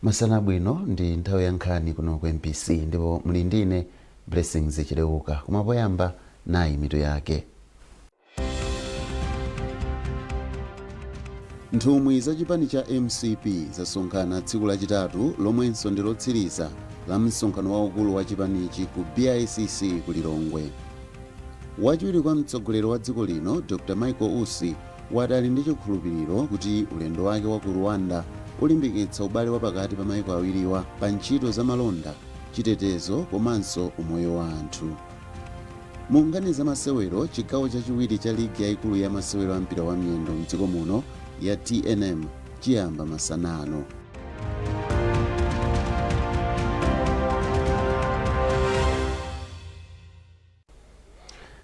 Masana bwino ndi nthawi ya nkhani kuno ku MBC ndipo muli ndine Blessings Chileuka. Koma poyamba nayi mitu yake. Nthumwi za chipani cha MCP zasonkhana tsiku lachitatu lomwenso ndi lotsiriza la msonkhano waukulu wa chipanichi ku BICC ku Lilongwe. Wachiwiri kwa mtsogoleri wa dziko lino Dr. Michael Usi wati ali ndi chikhulupiriro kuti ulendo wake wa ku Rwanda ulimbikitsa ubale wa pakati pa mayiko awiriwa pa ntchito za malonda, chitetezo komanso umoyo wa anthu. Mu nkhani za masewero, chigawo chachiwiri cha ligi yayikulu ya masewero a mpira wa miyendo mdziko muno ya TNM chiyamba masana ano.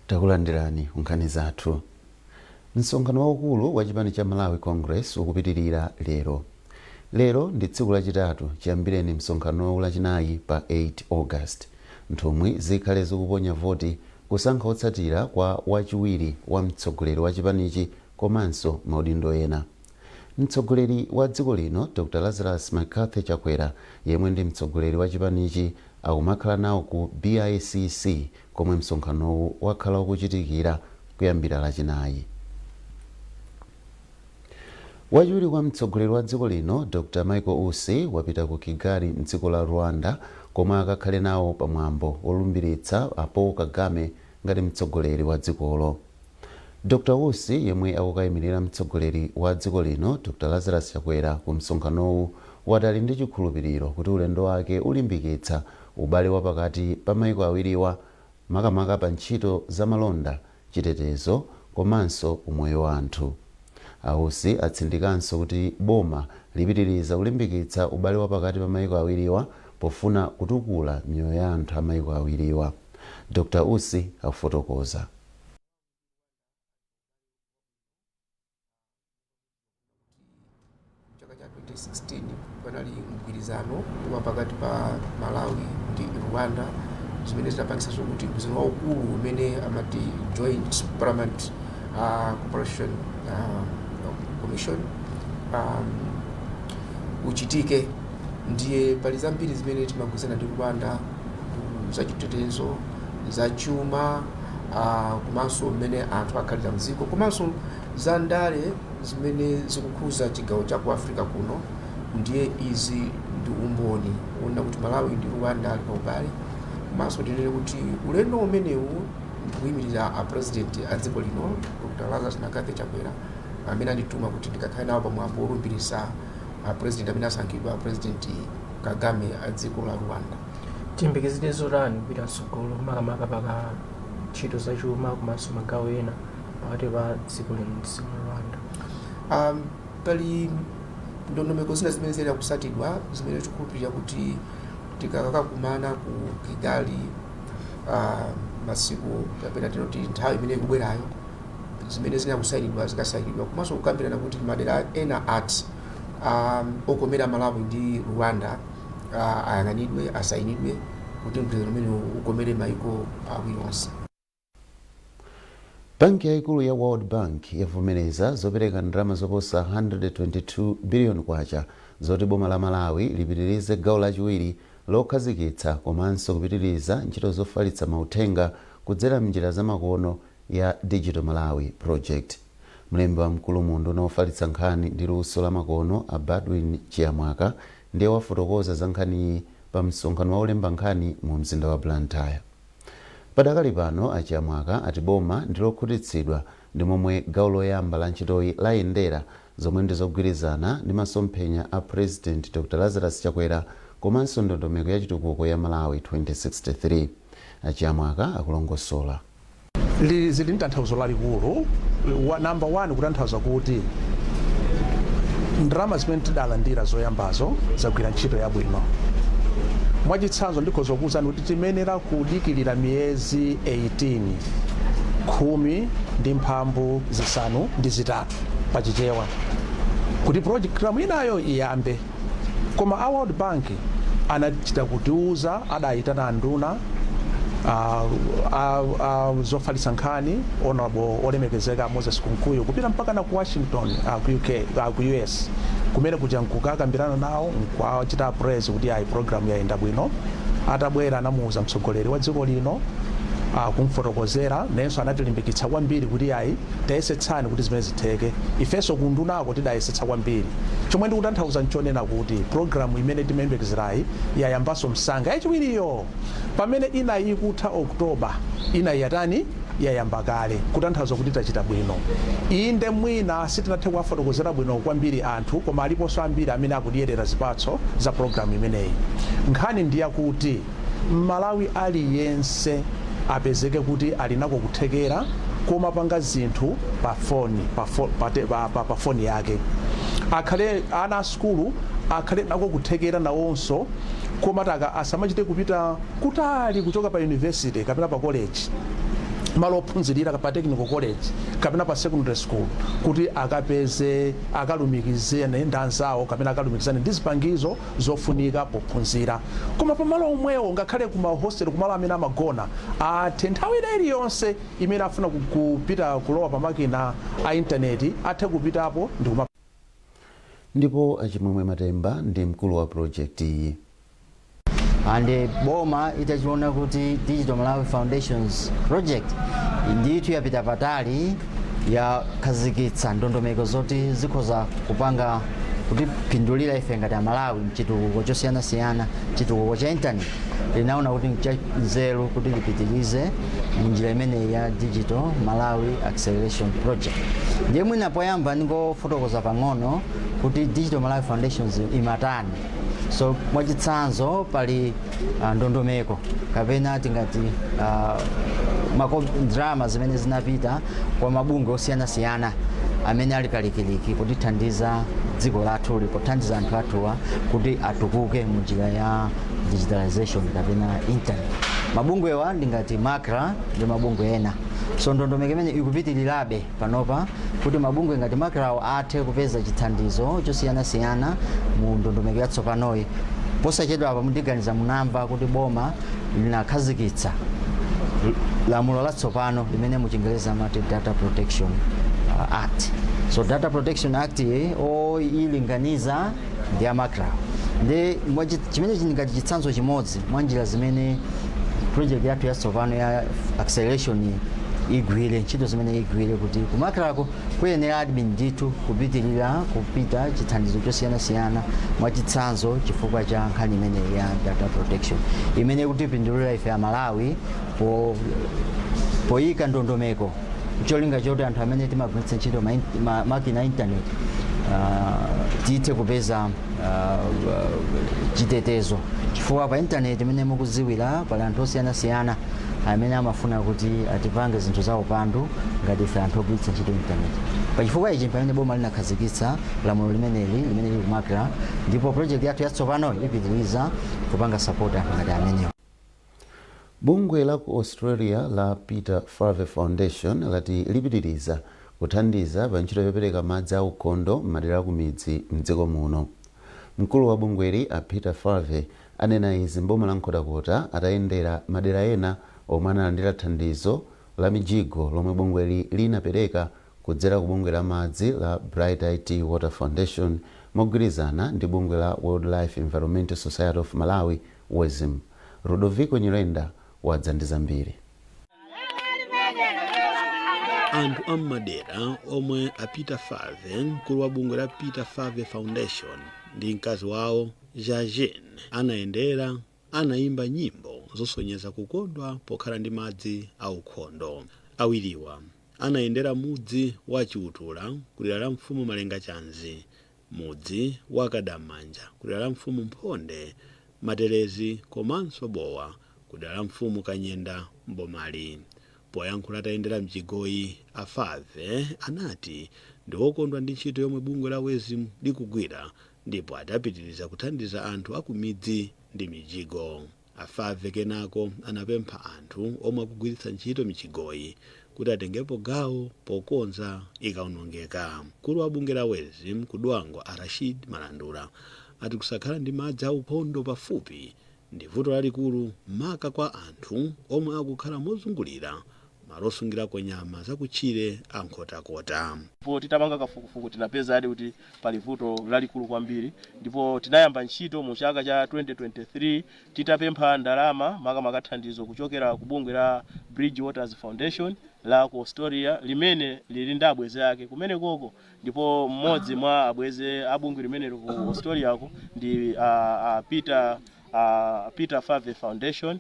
Takulandirani nkhani zathu. Msonkhano waukulu wa chipani cha Malawi Congress ukupitirira lero. Lero ndi tsiku lachitatu chiyambireni msonkhano lachinayi pa 8 August. Nthumwi zikhale zikuponya voti kusankha otsatira kwa wachiwiri wa mtsogoleri wa chipanichi komanso maudindo ena. Mtsogoleri wa dziko lino Dr. Lazarus McCarthy Chakwera yemwe ndi mtsogoleri wa chipanichi akumakhala nawo ku BICC komwe msonkhanowu wakhala ukuchitikira kuyambira lachinayi. Wachiwiri kwa mtsogoleri wa dziko lino Dr. Michael Usi wapita ku Kigali mdziko la Rwanda komwe akakhale nawo pamwambo olumbiritsa Paul Kagame ngati mtsogoleri wa dzikolo. Dr. Usi yemwe akukayimirira mtsogoleri wa dziko lino Dr. Lazarus Chakwera ku msonkhanowu wati ali ndi chikhulupiriro kuti ulendo wake ulimbikitsa ubale wa pakati pa mayiko awiriwa makamaka pa ntchito za malonda, chitetezo komanso umoyo wa anthu. Usi atsindikanso kuti boma lipitiriza kulimbikitsa ubale wa pakati pa mayiko awiriwa pofuna kutukula miyoyo ya anthu a mayiko awiriwa. Dr. Usi akufotokoza. Chaka cha 2016 panali mgwirizano wa pakati pa Malawi ndi Rwanda zimene zinapangisa kuti mgwirizano waukulu umene amati Joint Parliament Cooperation Commission uchitike. Ndiye pali zambiri zimene timagwirizana ndi Rwanda za chitetezo, za chuma, komanso mmene anthu akhalira mdziko, komanso za ndale zimene zikukhuza chigawo cha ku Africa kuno. Ndiye izi ndi umboni una kuti Malawi ndi Rwanda ali pa ubale. Komanso ndinene kuti ulendo umenewu ndikuyimirira president a dziko lino Dr. Lazarus McCarthy Chakwera amene andituma kuti ndikakhale nawo pamwambo olumbiritsa president amene asankhidwa president Kagame a dziko la Rwanda. Tiyembekezere zotani kupita mtsogolo makamaka pa ntchito za chuma komanso magawo ena pakati pa dziko lino ndi dziko la Rwanda? Pali ndondomeko zina zimene zili kusatidwa zimene tikukhulupirira kuti tikakakumana ku Kigali masiku kapena tinoti nthawi imene ikubwerayo zimene zinakusayinidwa zikasayinidwa komanso kukambirana kuti madera ena ati okomera Malawi ndi Rwanda ayang'anidwe, asayinidwe kuti mgwirizano umene ukomere mayiko awiri onse. Banki yayikulu ya World Bank yavomereza zopereka ndalama zoposa 122 billion kwacha zoti boma la Malawi lipitirize gawo lachiwiri lokhazikitsa komanso kupitiriza ntchito zofalitsa mauthenga kudzera m'njira zamakono ya Digital Malawi Project. Mlembi wamkulu munduna wofalitsa nkhani ndi luso la makono a Badwin Chiyamwaka ndiye wafotokoza za nkhaniyi pa msonkhano wa olemba nkhani mu mzinda wa Blantyre. Padakali pano a Chiyamwaka ati boma ndilokhutitsidwa ndi momwe gawo loyamba la ntchitoyi layendera zomwe ndizogwirizana ndi masomphenya a President Dr. Lazarus Chakwera komanso ndondomeko ya chitukuko ya Malawi 2063. A Chiyamwaka akulongosola. Zili ntanthauzo lalikulu. Number 1 kutanthauza kuti ndalama zimene tidalandira zoyambazo zagwira ntchito yabwino. Mwachitsanzo ndikhoza kukuwuzani kuti timenera kudikilira miyezi 18 10 pachichewa kuti program inayo iyambe. Koma a World Bank anachita kutiuza, adayitana nduna zofalitsa nkhani honorable olemekezeka Moses Kunkuyu kupita mpaka na ku Washington ku UK ku US kumene kuja nkukakambirana nawo nkwachita press kuti ayi program yayenda bwino. Atabwera anamuuza mtsogoleri wa dziko lino kumfotokozera nenso anatilimbikitsa kwambiri kuti ayi tayesetsani kuti zimene zitheke. Ifenso kundunako tidayesetsa kwambiri. Chomwe ndikutanthauza nchonena kuti programu imene timayembekezerayi yayambanso msanga yachiwiriyo pamene ina ikutha Oktoba ina yatani yayamba kale, kutanthauza kuti tachita bwino. Inde mwina sitinathe kuwafotokozera bwino kwambiri anthu, koma aliponso ambiri amene akudiyerera zipatso za programu imeneyi. Nkhani ndiyakuti Malawi aliyense apezeke kuti alinako kuthekera komapanga zinthu pa foni yake. Akhale ana a skulu akhale nako kuthekera nawonso, komataka asamachite kupita kutali kuchoka pa university kapena pa college, malo ophunzirira pa technical college kapena pa secondary school, kuti akapeze akalumikizane ndi anzawo kapena akalumikizane ndi zipangizo zofunika pophunzira. Koma pamalo omwewo ngakhale kuma hostel, kumalo amene amagona, athe nthawi iliyonse imene afuna kupita kulowa pa makina a intaneti athe kupitapo ndi kuma. Ndipo Achimwemwe Matemba ndi mkulu wa project iyi. And boma itachiona kuti Digital Malawi Foundations project ndithu yapita patali ya khazikitsa ndondomeko zoti zikhoza kupanga kuti pindulira ife ngati Malawi mchitukuko chosiyanasiyana, chitukuko cha internet linaona kuti nzeru kuti lipitilize munjira imene ya Digital Malawi Acceleration Project. Ndiye mwina poyamba ndingofotokoza pang'ono kuti Digital Malawi Foundations imatani. So mwachitsanzo pali ndondomeko kapena tingati drama zimene zinapita kwa mabungwe osiyanasiyana amene ali kalikiliki kuti thandiza dziko lathu pothandiza anthu athuwa kuti atukuke munjira ya digitalization kapena internet. Mabungwewa ndingati MACRA ndi mabungwe ena. So ndondomeko imene ikupitirirabe panopa kuti mabungwe ngati MACRA athe kupeza chithandizo chosiyanasiyana mu ndondomeko yatsopanoyi. Posachedwa apa mundiganiza munamva kuti boma linakhazikitsa lamulo latsopano limene mu Chingereza amati Data Protection Act. So Data Protection Act ilinganiza ndi MACRA. Ndi chimene chingati chitsanzo chimodzi mwa njira zimene project yathu yatsopano ya acceleration igwire ntchito zimene igwire kuti kumakrako kuyenera admin ndithu kupitirira kupita chithandizo chosiyanasiyana mwachitsanzo chifukwa cha nkhani imene ya data protection imene kuti pindulira ife Malawi poyika ndondomeko cholinga choti anthu amene timagwiritsa ntchito makina internet tithe kupeza chitetezo chifukwa pa internet imene mukuziwira pali anthu osiyanasiyana amene amafuna kuti atipange zinthu zawo pandu ngati ife anthu ogwiritsa ntchito internet. Pachifukwa ichi pamene boma linakhazikitsa lamulo limene lili kumakira ndipo project yathu yatsopano ipitiriza kupanga support anthu ngati amenewo. Bungwe la ku Australia la Peter Farve Foundation lati lipitiriza kuthandiza pa ntchito yopereka madzi a ukhondo m'madera ku midzi mdziko muno. Mkulu wa bungweli a Peter Farve anena izi mboma la Nkhotakota atayendera madera ena omwe analandira thandizo la mijigo lomwe bungweli linapereka kudzera ku bungwe la madzi la Bright IT Water Foundation mogwirizana ndi bungwe la Wildlife Environmental Society of Malawi WEZIM. Rodoviko Nyirenda wadza ndi zambiri. Anthu ammadera omwe a Peter Farve, mkulu wa bungwe la Peter Farve Foundation ndi mkazi wawo Jajen anayendera anayimba nyimbo zosonyeza kukondwa pokhala ndi madzi a ukhondo. Awiriwa anayendera mudzi wa Chiutula kulira la mfumu Malenga Chanzi, mudzi wa Kadamanja kulira la mfumu Mphonde, Materezi komanso Bowa kulira la mfumu Kanyenda Mbomali. Poyankhula atayendera mchigoyi a Farve anati ndi wokondwa ndi ntchito yomwe bungwe la WEZIM likugwira ndipo adapitiriza kuthandiza anthu akumidzi ndi mijigo. A Farve kenako anapempha anthu omwe akugwiritsa ntchito michigoyi kuti atengepo gawo pokonza ikaonongeka. Mkulu wa bungwe la WEZIM kudwango a Rashid Malandula ati kusakhala ndi madzi a ukhondo pafupi ndi vuto lalikulu maka kwa anthu omwe akukhala mozungulira malo osungirako nyama zakutchire ankhotakota. Ndipo titamanga kafukufuku tinapeza adi kuti pali vuto lalikulu kwambiri, ndipo tinayamba ntchito mu chaka cha 2023 titapempha ndalama makamaka thandizo kuchokera ku bungwe la Bridgewaters Foundation la ku Australia limene lili ndi abwezi ake kumene koko, ndipo mmodzi mwa abwezi abungwe limene ku Australia ko ndi Peter Favre Foundation,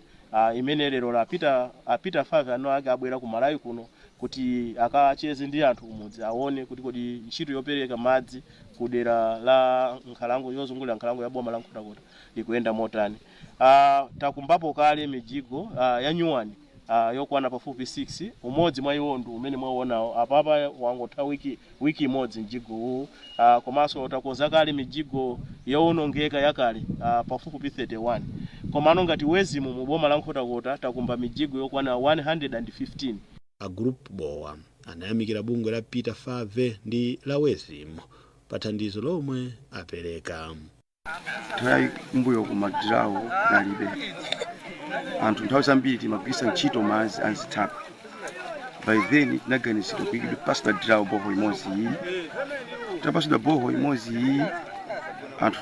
imene lero la Peter Favre ano ake abwera ku Malawi kuno kuti akacheze ndi anthu kumudzi aone kuti kodi ntchito yopereka madzi kudera la nkhalango yozungulira nkhalango ya boma la Nkhotakota ikuyenda motani. Takumbapo kale mijigo ya nyuwani yokwana pafupi 6, umodzi mwa iwo ndu umene mwaonawo apapa wangotha wiki imodzi mjigo huu. Komanso takonza kale mijigo yowonongeka yakale pafupi 31. Komano ngati wezimu mu boma la Nkhotakota takumba mijigo yokwana 115. A group bowa anayamikira bungwe la Peter Favre ndi la wezimu pathandizo lomwe apereka. Tayi mbuyo kumadirawo nalibe anthu nthawi zambiri timagwisa ntchito mazi anzitatu. By then tinaganizira kuikidwa pasida dirawo boho imodzi iyi. Tapasida boho imodzi iyi anthu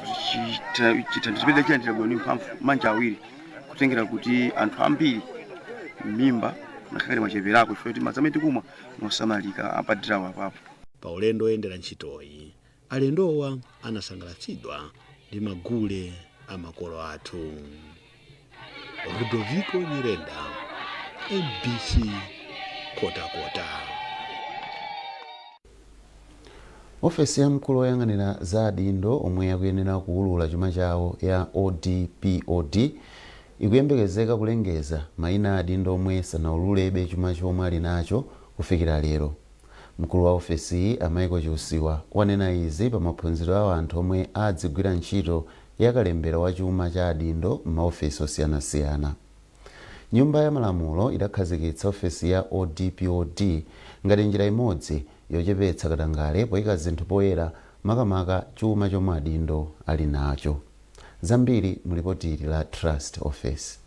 chithandizipeza chilandira bwino mphamvu manja awiri kutengera kuti anthu ambiri mimba nakakali macheperako chifukwa kuti madzi amene tikumwa nosamalika apadirawo apapo. Pa ulendo oyendera ntchitoyi alendowa anasangalatsidwa ndi magule amakolo athu. Ludovico Nyirenda, MBC Nkhotakota. Ofesi ya mkulu woyang'anira za adindo omwe akuyenera kuwulula chuma chawo ya ODPOD ikuyembekezeka kulengeza mayina a adindo omwe sanawululebe chuma chomwe ali nacho kufikira lero. Mkulu wa ofesi Michael Chiusiwa wanena izi pa maphunziro a anthu omwe adzigwira ntchito yakalembera wa chuma cha adindo m'maofesi osiyanasiyana. Nyumba ya Malamulo idakhazikitsa ofesi ya ODPOD ngati njira imodzi yochepetsa katangale poyika zinthu poyera makamaka chuma chomwe adindo ali nacho. Zambiri mulipoti la Trust Office.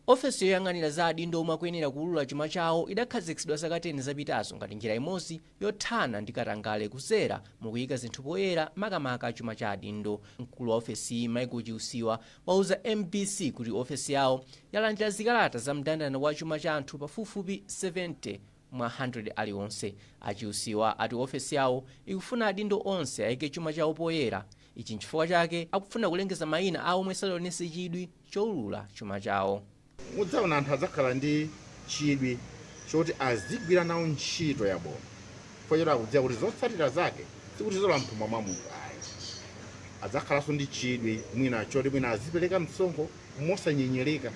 Ofesi yoyang'anira za adindo omwe akuyenera kuwulula chuma chawo idakhazikitsidwa zaka 10 zapitazo ngati njira imodzi yothana ndi katangale kuzera mukuyika zinthu poyera makamaka chuma cha adindo. Mkulu wa ofesi Michael Chiusiwa wauza MBC kuti ofesi yawo yalandira zikalata za mndandanda wa chuma cha anthu pafupifupi 70 mwa 100 aliwonse. Achiusiwa ati ofesi yawo ikufuna adindo onse ayike chuma chawo poyera. Ichi nchifukwa chake akufuna kulengeza mayina a omwe salionese chidwi chowulula chuma chawo. Mudzaona anthu adzakhala ndi chidwi choti azigwira nawo ntchito ya boma pochera kudziwa kuti zotsatira zake sikuti zola mphumwa mwa munthu ayi. Adzakhalanso ndi chidwi mwina choti mwina azipereka msonkho mosanyenyereka.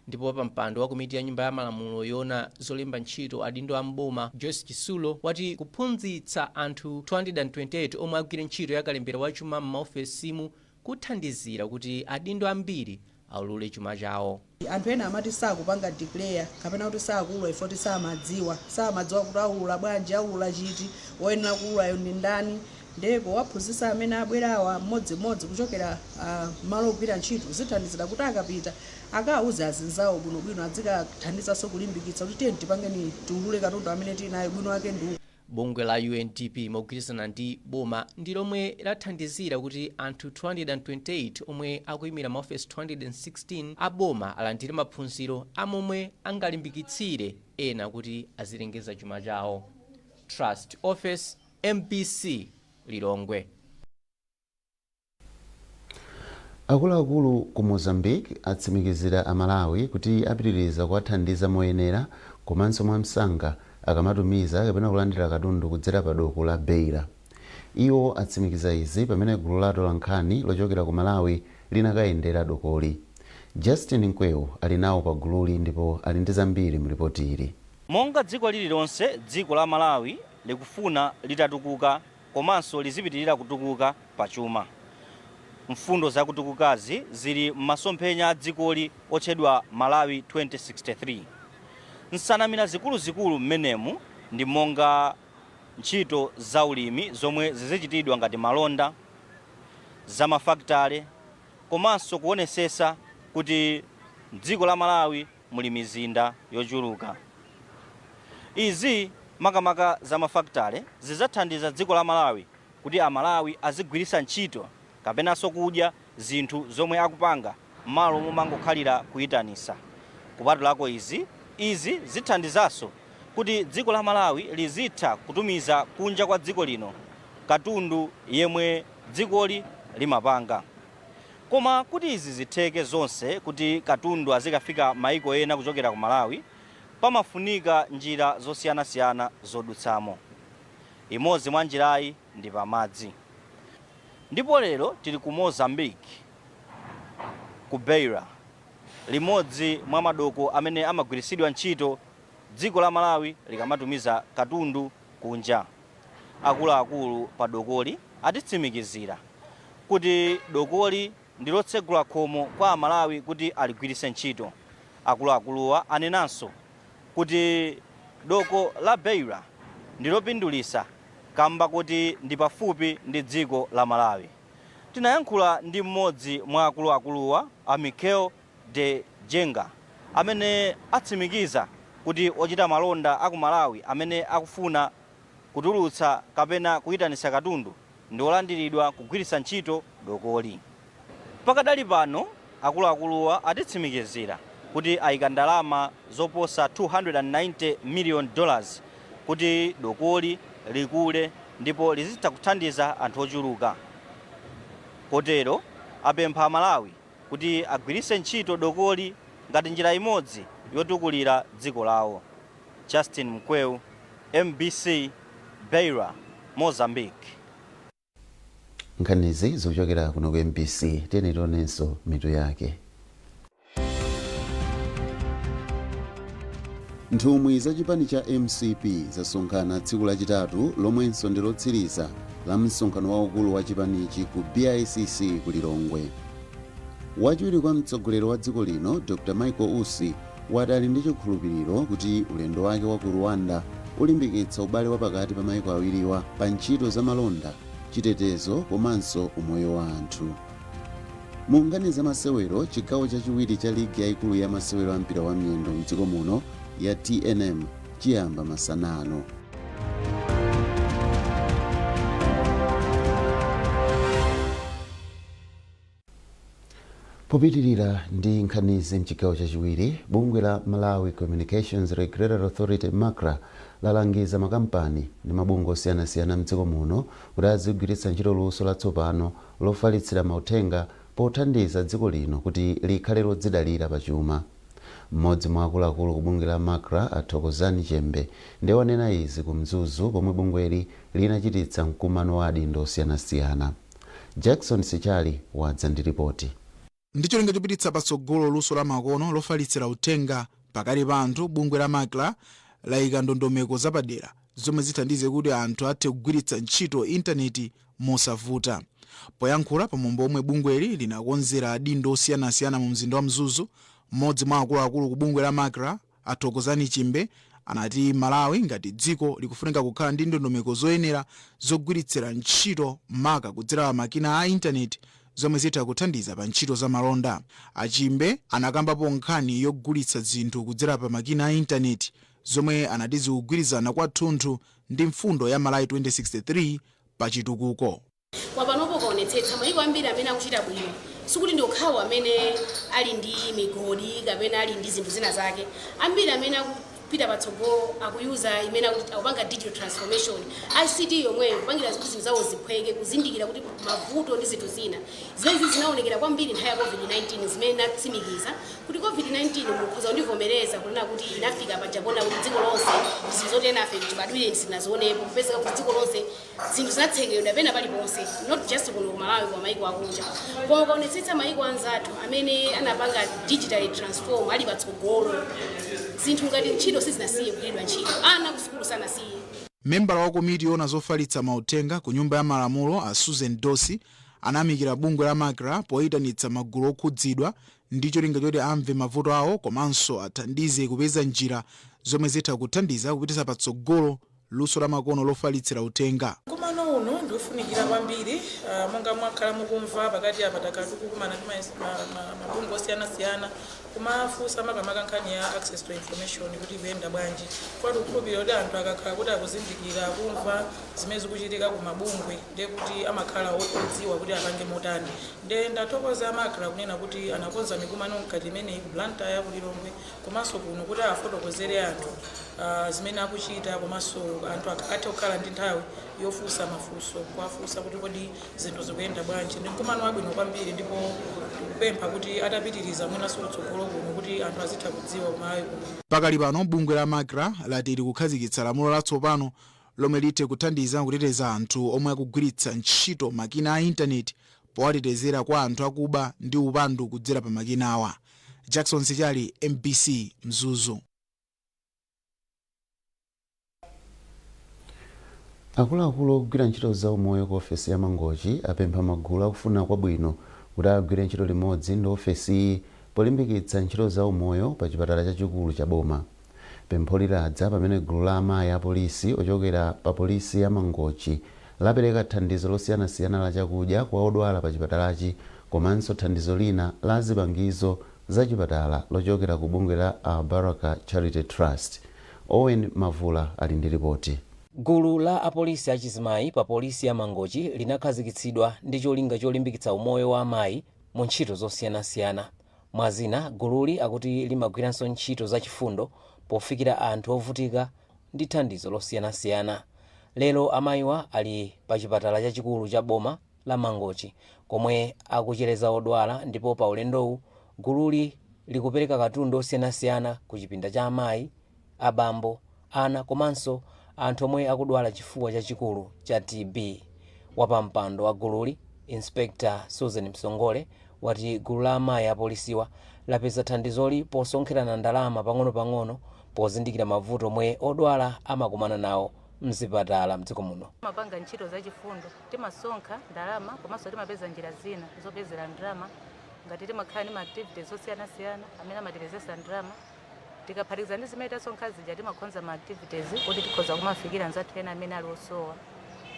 Ndipo pa mpando wa komiti ya Nyumba ya Malamulo yona zolemba ntchito adindo amboma Joyce Chisulo wati kuphunzitsa anthu 228 omwe agwira ntchito yakalembera wa chuma m'maofesimu kuthandizira kuti adindo ambiri awulule chuma chawo. Anthu ena amati sakupanga declare kapena kuti sakuwulula ifo kuti samadziwa kuti awulula bwanji awulula chiti woyenera kuwululayo ndi ndani. Ndipo waphunzitsa amene abwerawa mmodzimmodzi kuchokera malo ogwira ntchito zithandizira kuti akapita akawuza azinzawo bwinobwino azikathandizanso kulimbikitsa kuti tiyeni tipangeni tiwulule katundu amene tinayo bwino wake ndi. Bungwe la UNDP mogwirizana ndi boma ndi lomwe lathandizira kuti anthu 228 omwe akuyimira maofesi 216 a boma alandire maphunziro amomwe angalimbikitsire ena kuti azilengeza chuma chawo. Trust Office, MBC Lilongwe. Akuluakulu ku Mozambique atsimikizira Amalawi kuti apitiriza kuwathandiza moyenera komanso mwamsanga akamatumiza kapena kulandira katundu kudzera pa doko la Beira. Iwo atsimikiza izi pamene gulu la atolankhani lochokera ku Malawi linakayendera dokoli. Justin Nkwewu ali nawo pa gululi ndipo ali ndi zambiri mripoti ili. Monga dziko lililonse, dziko la Malawi likufuna litatukuka komanso lizipitirira kutukuka pa chuma. Mfundo zakutukukazi zili m'masomphenya a dzikoli otchedwa Malawi 2063. Nsanamira zikuluzikulu mmenemu ndi monga ntchito za ulimi zomwe zizichitidwa ngati malonda, za mafaktale, komanso kuonesesa kuti dziko la Malawi muli mizinda yochuluka. Izi makamaka za mafaktale zidzathandiza dziko la Malawi kuti Amalawi azigwiritsa ntchito kapenanso kudya zinthu zomwe akupanga malo momangokhalira kuyitanisa. Kupatulako izi zithandizanso kuti dziko la Malawi lizitha kutumiza kunja kwa dziko lino katundu yemwe dzikoli limapanga. Koma kuti izi zitheke zonse, kuti katundu azikafika maiko ena kuchokera ku Malawi, pamafunika njira zosiyanasiyana zodutsamo. Imodzi mwa njirayi ndi pamadzi. Ndipo lero tili ku Mozambique, ku Beira, limodzi mwa madoko amene amagwiritsidwa ntchito dziko la Malawi likamatumiza katundu kunja. Akuluakulu pa dokoli atitsimikizira kuti dokoli ndilotsegula khomo kwa Amalawi kuti aligwiritse ntchito. Akuluakuluwa anenanso kuti doko la Beira ndilopindulitsa kamba kuti ndi pafupi ndi dziko la Malawi. Tinayankhula ndi mmodzi mwa akuluakuluwa, Michael de Jenga, amene atsimikiza kuti ochita malonda aku Malawi amene akufuna kutulutsa kapena kuyitanisa katundu ndi olandiridwa kugwiritsa ntchito dokoli. Pakadali pano akuluakuluwa atitsimikizira kuti ayika ndalama zoposa $290 million kuti dokoli likule ndipo lizitha kuthandiza anthu ochuluka. Kotero apempha Malawi kuti agwiritse ntchito dokoli ngati njira imodzi yotukulira dziko lawo. Justin Mkweu, MBC, Beira, Mozambique. Nkhanizi zochokera kuno ku MBC, tionenso mitu yake. Nthumwi za chipani cha MCP zasonkhana tsiku lachitatu lomwenso ndi lotsiriza la msonkhano waukulu wa chipanichi ku BICC ku Lilongwe. Wachiwiri kwa mtsogoleri wa dziko lino Dr. Michael Usi wati ali ndi chikhulupiriro kuti ulendo wake wa ku Rwanda ulimbikitsa ubale wa pakati pa maiko awiriwa pa ntchito za malonda, chitetezo komanso umoyo wa anthu. Mu nkhani za masewero, chigawo chachiwiri cha ligi yaikulu ya masewero a mpira wa miyendo mdziko muno ya TNM chiyamba masanano. Popitirira ndi nkhanizi mchigawo chachiwiri, bungwe la Malawi Communications Regulatory Authority MACRA lalangiza makampani ndi mabungwe osiyanasiyana mdziko muno kuti azigwiritsa ntchito luso latsopano lofalitsira mauthenga pothandiza dziko lino kuti likhale lodzidalira pachuma. Mmodzi mwa akuluakulu ku bungwe la MACRA, Athokozani Chembe, ndiye wanena izi ku Mzuzu pomwe bungweli linachititsa mkumano wa adindo osiyanasiyana. Jackson Sichali wadza ndi ripoti. Ndicho linga chopititsa patsogolo luso la makono lofalitsira uthenga pakati pa anthu, bungwe la MACRA layika ndondomeko zapadera zomwe zithandize kuti anthu athe kugwiritsa ntchito intaneti mosavuta. Poyankhula pamwambo omwe bungweli linakonzera adindo osiyanasiyana mu mzinda wa Mzuzu, mmodzi mwa akuluakulu ku bungwe la MACRA, Athokozani Chembe, anati Malawi ngati dziko likufunika kukhala ndi ndondomeko zoyenera zogwiritsira ntchito maka kudzera makina a intaneti zomwe zitha kuthandiza pa ntchito za malonda. Achimbe anakambapo nkhani yogulitsa zinthu kudzera pa makina a intaneti zomwe anati zikugwirizana kwathunthu ndi mfundo ya Malawi 2063 pa chitukuko. Kwapanopo kaonetsetsa mayiko ambiri amene akuchita bwino sikuti ndi okhawo amene ali ndi migodi kapena ali ndi zinthu zina zake. Ambiri amene akupita patsogolo akuyuza imene akupanga digital transformation, ICT yomweyo kupangira zinthu zawo ziphweke, kuzindikira kuti mavuto ndi zinthu zina zimene zinaonekera kwambiri nthawi ya COVID-19 zimene natsimikiza kuti COVID-19 mukhoza kundivomereza kunena kuti inafika pa Japona kuti dziko lonse zinthu zoti enafe tibadwire sitinazionepo, kupezeka kuti dziko lonse zinthu zinatsekedwa pena paliponse, not just kuno ku Malawi kwa maiko akunja. Koma kaonetsetsa maiko anzathu amene anapanga digital transform ali patsogolo, zinthu ngati ntchito sizinasiye kugwiridwa ntchito, ana kusukulu sanasiye. Membala wa komiti yona zofalitsa mauthenga ku nyumba ya malamulo a Susan Dosi anamikira bungwe la MACRA poyitanitsa magulu okhudzidwa ndicho linga choti amve mavuto awo komanso athandize kupeza njira zomwe zitha kuthandiza kupititsa patsogolo luso la makono lofalitsira uthenga. Komanso mkumano uno ndiofunikira kwambiri monga mwakhala mukumva pakati apa takhala tikukumana ndi mabungwe osiyanasiyana kumafunsa makamaka nkhani ya access to information kuti ikuyenda bwanji kwati kukhulupirira kuti anthu akakhala kuti akuzindikira kumva zimene zikuchitika ku mabungwe ndiye kuti amakhala odziwa kuti apange motani ndiye ndathokoza amakhala kunena kuti anakonza mikumano mkati imeneyi ku Blantyre ku Lilongwe komanso kuno kuti afotokozere anthu zimene akuchita komanso anthu athe kukhala ndi nthawi yofunsa mafunso kuwafunsa kuti kodi zinthu zikuyenda bwanji ndi mkumano wabwino kwambiri ndipo tikupempha kuti atapitiriza mwinanso kutsogolo kuno kuti anthu azitha kudziwa kumalawi kuno. Pakali pano bungwe la MACRA lati likukhazikitsa lamulo latsopano lomwe lithe kuthandiza kuteteza anthu omwe akugwiritsa ntchito makina a intaneti powatetezera kwa anthu akuba ndi upandu kudzera pa makina awa. Jackson Sichali, MBC Mzuzu. Akuluakulu ogwira ntchito za umoyo ku ofesi ya Mangochi apempha magulu akufuna kwabwino kuti agwire ntchito limodzi ndi ofesi polimbikitsa ntchito za umoyo pa chipatala chachikulu cha boma. Pempho liladza pamene gulu la amayi a polisi ochokera pa polisi ya Mangochi lapereka thandizo losiyanasiyana la chakudya kwa odwala pa chipatalachi komanso thandizo lina la zipangizo za chipatala lochokera ku bungwe la Al-Baraka Charity Trust. Owen Mavula ali ndi ripoti. Gulu la apolisi achizimayi pa polisi ya Mangochi linakhazikitsidwa ndi cholinga cholimbikitsa umoyo wa amayi mu ntchito zosiyanasiyana. Mwazina gululi akuti limagwiranso ntchito zachifundo pofikira anthu ovutika ndi thandizo losiyanasiyana. Lero amayiwa ali pa chipatala chachikulu cha boma la Mangochi komwe akuchereza odwala ndipo pa ulendowu gululi likupereka katundu osiyanasiyana ku chipinda cha amayi, abambo, ana komanso anthu omwe akudwala chifuwa chachikulu cha TB. Wapampando wa gululi Inspector Susan Msongole wati gulu la amayi apolisiwa lapeza thandizoli posonkherana ndalama pang'ono-pang'ono pozindikira mavuto omwe odwala amakumana nawo mzipatala mdziko muno. Mapanga ntchito zachifundo timasonkha ndalama komanso timapeza njira zina zopezera ndalama ngati timakhala ndi ma activities osiyanasiyana amene amatipezesa ndalama. Tikaphatikiza ndi zimene tasonkha zija timakonza ma activities kuti tikhoza kumafikira anzathu ena amene ali osowa.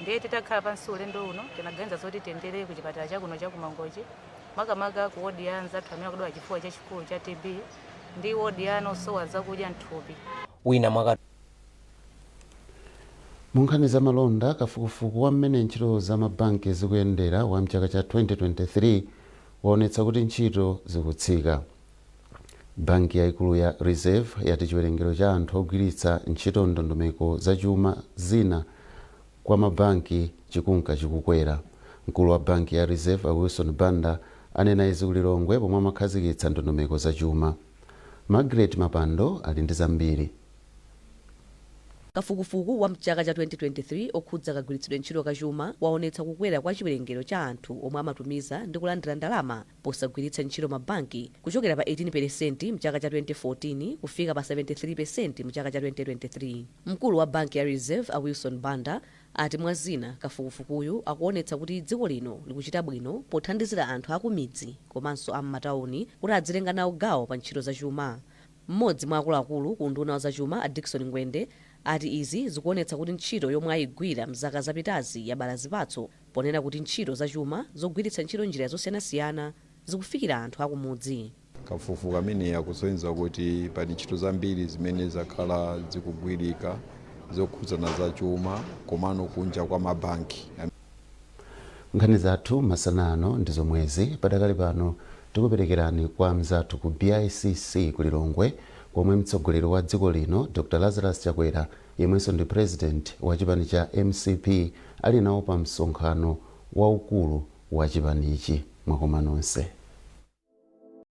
Ndiye titakhala pansi ulendo uno tinaganiza zoti tiyenderere ku chipatala chakuno cha ku Mangochi makamaka ku wodi ya anzathu amene akudwala chifuwa chachikulu cha TB ndi wodi ya osowa zakudya nthupi. Wina mwaka munkhani za malonda kafukufuku wa mmene ntchito za mabanki zikuyendera wa mchaka cha 2023 waonetsa kuti ntchito zikutsika. Banki yaikulu ya Reserve yati chiwerengero cha anthu ogwiritsa ntchito ndondomeko zachuma zina kwa mabanki chikunka chikukwera. Mkulu wa banki ya Reserve Wilson Banda anena izi ku Lilongwe pomwe amakhazikitsa ndondomeko zachuma. Margaret Mapando ali ndi zambiri. Kafukufuku wa mchaka cha 2023 okhudza kagwiritsidwe ntchito kachuma waonetsa kukwera kwa chiwerengero cha anthu omwe amatumiza ndi kulandira ndalama posagwiritsa ntchito mabanki kuchokera pa 18% mchaka cha 2014 kufika pa 73% mchaka cha 2023. Mkulu wa banki ya Reserve Wilson Banda ati mwazina kafukufukuyu akuonetsa kuti dziko lino likuchita bwino pothandizira anthu akumidzi komanso am'matauni kuti adzilenga nawo gawo pa ntchito zachuma. Mmodzi mwa akuluakulu ku nduna zachuma a Dickson Ngwende ati izi zikuonetsa kuti ntchito yomwe ayigwira mzaka zapitazi yabala zipatso ponena kuti ntchito zachuma zogwiritsa ntchito njira zosiyanasiyana zikufikira anthu akumudzi. Kafukufuku amene akusonyeza kuti pali ntchito zambiri zimene zakhala zikugwirika zokhudzana zachuma komano kunja kwa mabanki. Nkhani zathu masanano ndi zomwezi padakali pano tikuperekerani kwa mzathu ku BICC ku Lilongwe komwe mtsogoleri wa dziko lino Dr. Lazarus Chakwera yemwenso ndi president wa chipani cha MCP ali nawo pa msonkhano waukulu wa chipanichi. Mwakoma nonse.